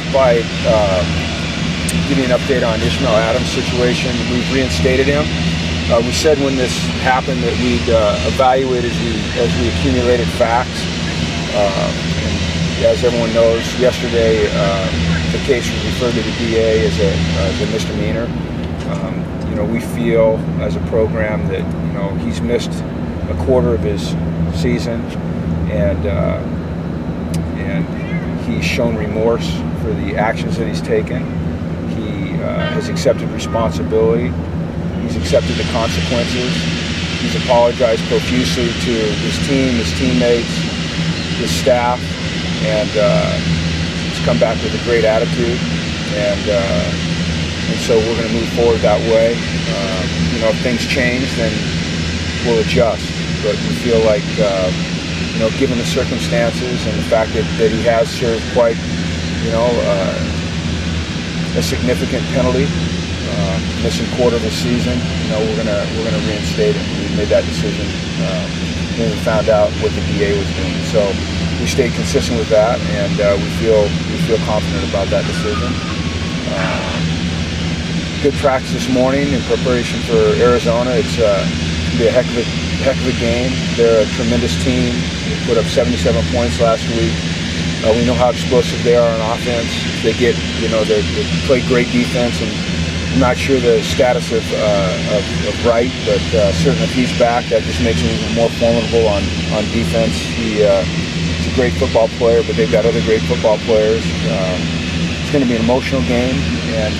off by giving an update on Ishmael Adams' situation. We've reinstated him. We said when this happened that we'd evaluate as we accumulated facts. And as everyone knows, yesterday the case was referred to the DA as a misdemeanor. We feel as a program that he's missed a quarter of his season, and he's shown remorse for the actions that he's taken. He has accepted responsibility. He's accepted the consequences. He's apologized profusely to his team, his teammates, his staff, and he's come back with a great attitude. And so we're going to move forward that way. If things change, then we'll adjust. But we feel like, given the circumstances and the fact that he has served quite, a significant penalty, missing quarter of the season, we're gonna reinstate him. We made that decision when we found out what the DA was doing. So we stayed consistent with that, and we feel confident about that decision. Good practice this morning in preparation for Arizona. It's going to be a heck of a game. They're a tremendous team. They put up 77 points last week. We know how explosive they are on offense. They they play great defense, and I'm not sure the status of Wright, but certainly if he's back, that just makes him even more formidable on defense. He's a great football player, but they've got other great football players. It's going to be an emotional game, and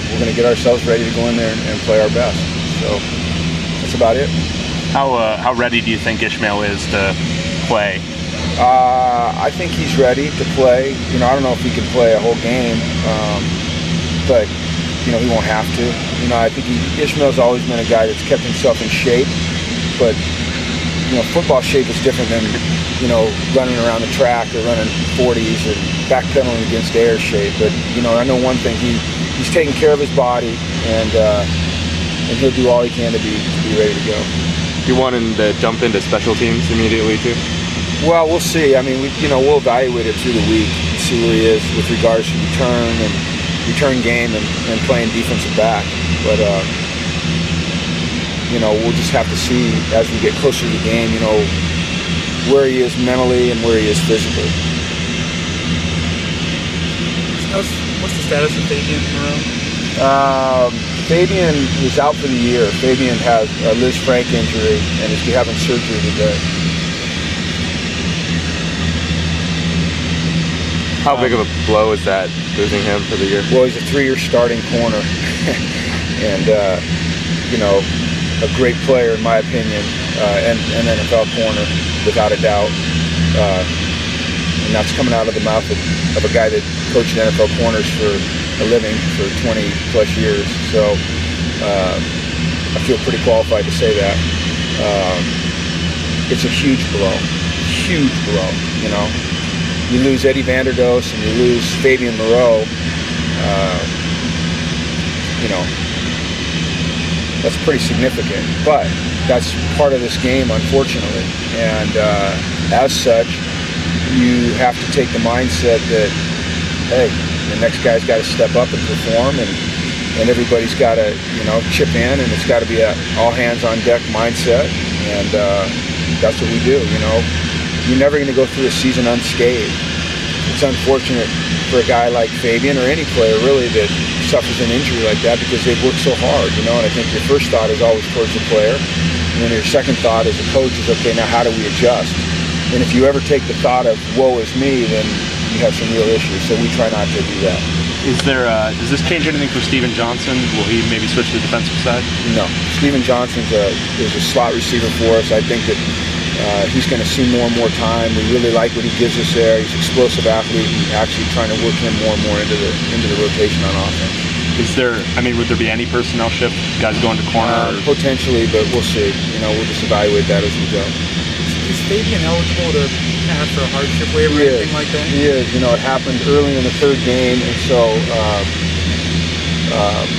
we're going to get ourselves ready to go in there and play our best. So that's about it. How ready do you think Ishmael is to play? I think he's ready to play. I don't know if he can play a whole game, but he won't have to. I think Ishmael's always been a guy that's kept himself in shape, but football shape is different than running around the track or running 40s or backpedaling against air shape. But I know one thing: he's taking care of his body, and he'll do all he can to be ready to go. You want him to jump into special teams immediately too? Well, we'll see. I mean, we'll evaluate it through the week and see where he is with regards to return game and playing defensive back. But we'll just have to see as we get closer to the game, where he is mentally and where he is physically. What's the status of Fabian Mora? Fabian is out for the year. Fabian has a Liz Frank injury and is having surgery today. How big of a blow is that, losing him for the year? Well, he's a 3-year starting corner, and a great player in my opinion, and an NFL corner without a doubt. And that's coming out of the mouth of a guy that coached NFL corners for a living for 20 plus years. So I feel pretty qualified to say that. It's a huge blow. You lose Eddie Vanderdoes and you lose Fabian Moreau. That's pretty significant. But that's part of this game, unfortunately. And as such, you have to take the mindset that, hey, the next guy's got to step up and perform, and everybody's got to, chip in, and it's got to be a all hands on deck mindset, and that's what we do. You're never going to go through a season unscathed. It's unfortunate for a guy like Fabian or any player really that suffers an injury like that because they've worked so hard, and I think your first thought is always towards the player, and then your second thought as a coach is, okay, now how do we adjust? And if you ever take the thought of woe is me, then you have some real issues, so we try not to do that. Does this change anything for Steven Johnson? Will he maybe switch to the defensive side? No. Steven Johnson is a slot receiver for us. I think that he's going to see more and more time. We really like what he gives us there. He's an explosive athlete, and actually trying to work him more and more into the rotation on offense. Would there be any personnel shift, guys going to corner? Potentially, but we'll see. We'll just evaluate that as we go. Is Fabian eligible to ask for a hardship waiver or anything like that? He is. It happened early in the third game, and so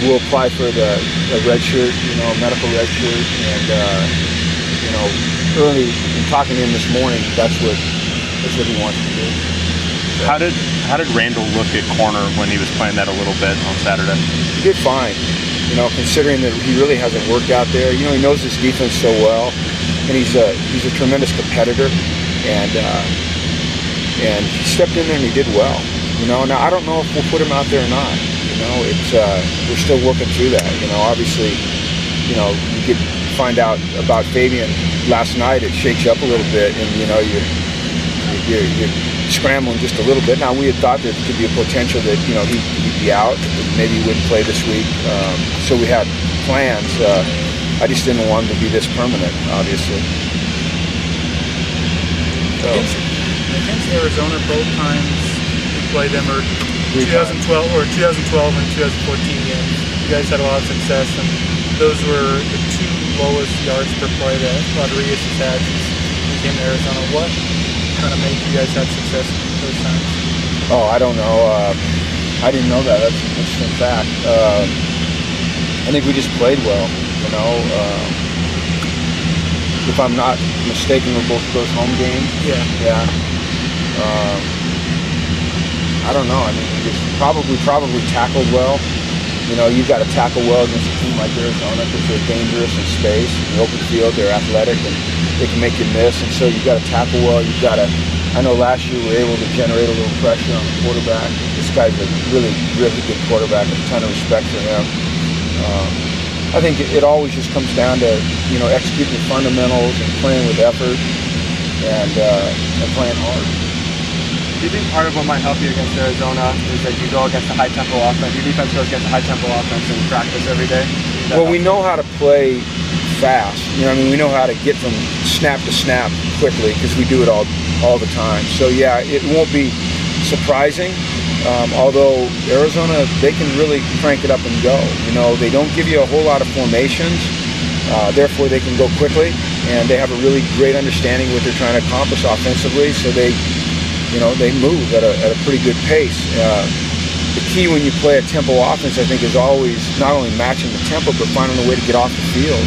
we'll apply for the red shirt, medical red shirt, and early in talking to him this morning, that's what he wants to do. How did Randall look at corner when he was playing that a little bit on Saturday? He did fine. You know, considering that he really hasn't worked out there. You know, he knows his defense so well, and he's a tremendous competitor, and he stepped in there and he did well. You know, now I don't know if we'll put him out there or not. You know, it's we're still working through that. You know, obviously, you know, you could find out about Fabian last night. It shakes you up a little bit, and you know, you're scrambling just a little bit. Now, we had thought there could be a potential that, you know, he'd be out, maybe he wouldn't play this week. So we had plans. I just didn't want him to be this permanent, obviously. So. Against Arizona, both times you played them, or 2012 and 2014 games. You guys had a lot of success, and those were the two lowest yards per play that Rodriguez has had since he came to Arizona. What kind of made you guys have success those times? Oh, I don't know. I didn't know that. That's an interesting fact. I think we just played well. You know, if I'm not mistaken, we're both of those home games. Yeah. I don't know. I mean, we just probably tackled well. You know, you've got to tackle well against a team like Arizona because they're dangerous in space. In the open field, they're athletic and they can make you miss. And so you've got to tackle well. You've got to. I know last year we were able to generate a little pressure on the quarterback. This guy's a really, really good quarterback. A ton of respect for him. I think it always just comes down to, you know, executing the fundamentals and playing with effort and playing hard. Do you think part of what might help you against Arizona is that you go against a high-tempo offense? Your defense goes against a high-tempo offense in practice every day? Well, we know how to play fast. You know, I mean, we know how to get from snap to snap quickly because we do it all the time. So yeah, it won't be surprising. Although Arizona, they can really crank it up and go. You know, they don't give you a whole lot of formations, therefore they can go quickly, and they have a really great understanding of what they're trying to accomplish offensively. So they move at a pretty good pace. The key when you play a tempo offense, I think, is always not only matching the tempo, but finding a way to get off the field,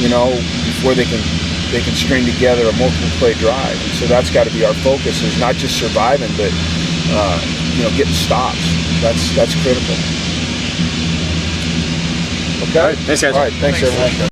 you know, before they can string together a multiple play drive. And so that's got to be our focus, is not just surviving, but you know, getting stops. That's critical. Okay. All right, thanks, guys. All right, thanks everyone.